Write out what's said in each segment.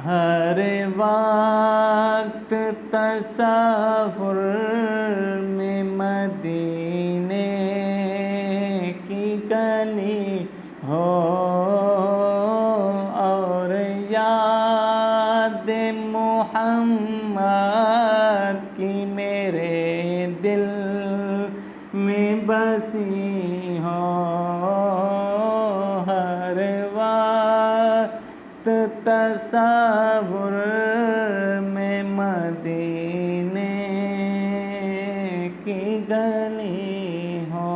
ہر وقت تصور میں مدینے کی گلی ہو، اور یاد محمد کی میرے دل میں بسی ہو۔ ہر وقت تصور میں مدینے کی گلی ہو۔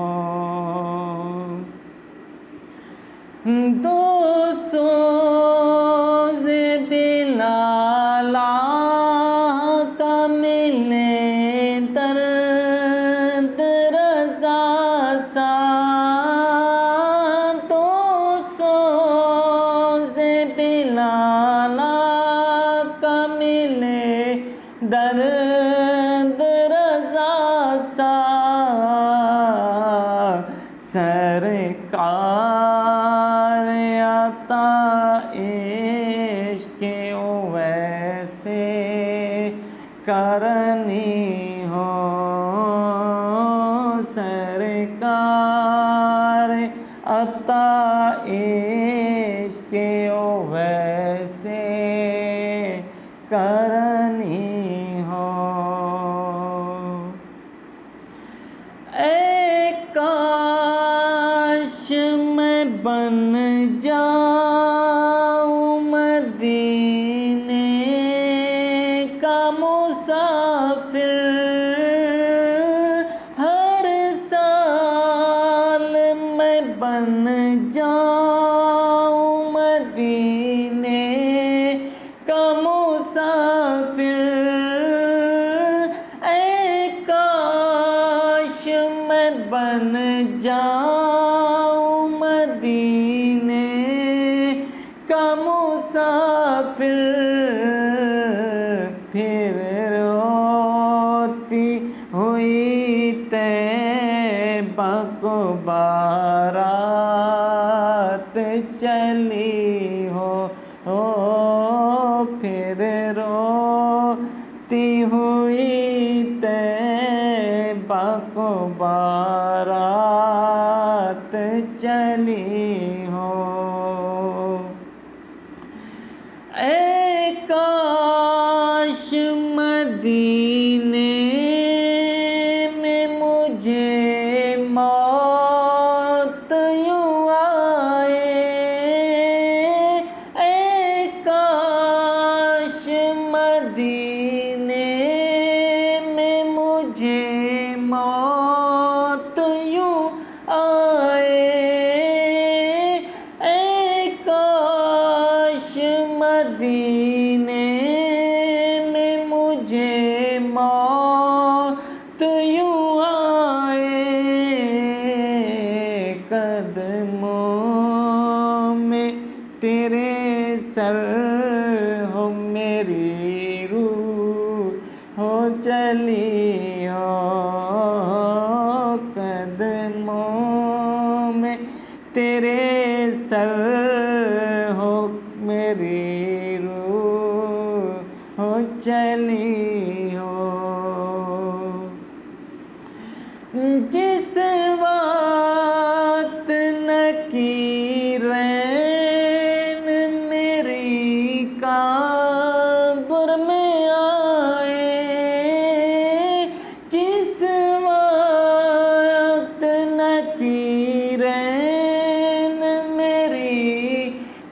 دو سوز بلال کا ملے درد رضا سا، دو سوز بلال کا ملے درد رضا سا، سرکار عطا عشق ویسے کرنی ہو، سرکار عطا عشق ویسے کرنی ہو۔ اے کاش میں بن جاؤں مدینے کا مسافر، ہر سال میں بن جاؤں مدینے کا مسافر، اے کاش میں بن جاؤں مدینے کا مسافر، پھر روتی ہوئی طیبہ کو بارات چلی ہو، پھر روتی ہوئی طیبہ کو بارات چلی ہو۔ اے کاش مدینے میں مجھے موت یوں آئے، اے کاش مدینے میں مجھے موت یوں آئے، اے کاش مدینے میں مجھے موت یوں آئے، قدموں میں تیرے سر ہو میری روح ہو چلی ہو، قدموں میں تیرے سر ہو میری روح ہو چلی ہو۔ جس وقت نکیرین میری قبر میں آئے، جس وقت نکیرین میری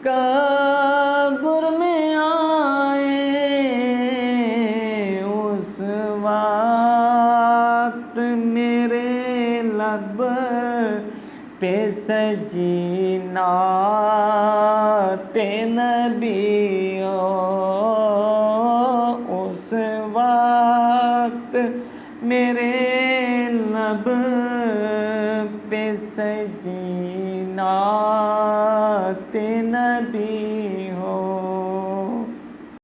قبر میں آئے، اس وقت میرے لب پہ سجی نعت نبی ہو، اس وقت میرے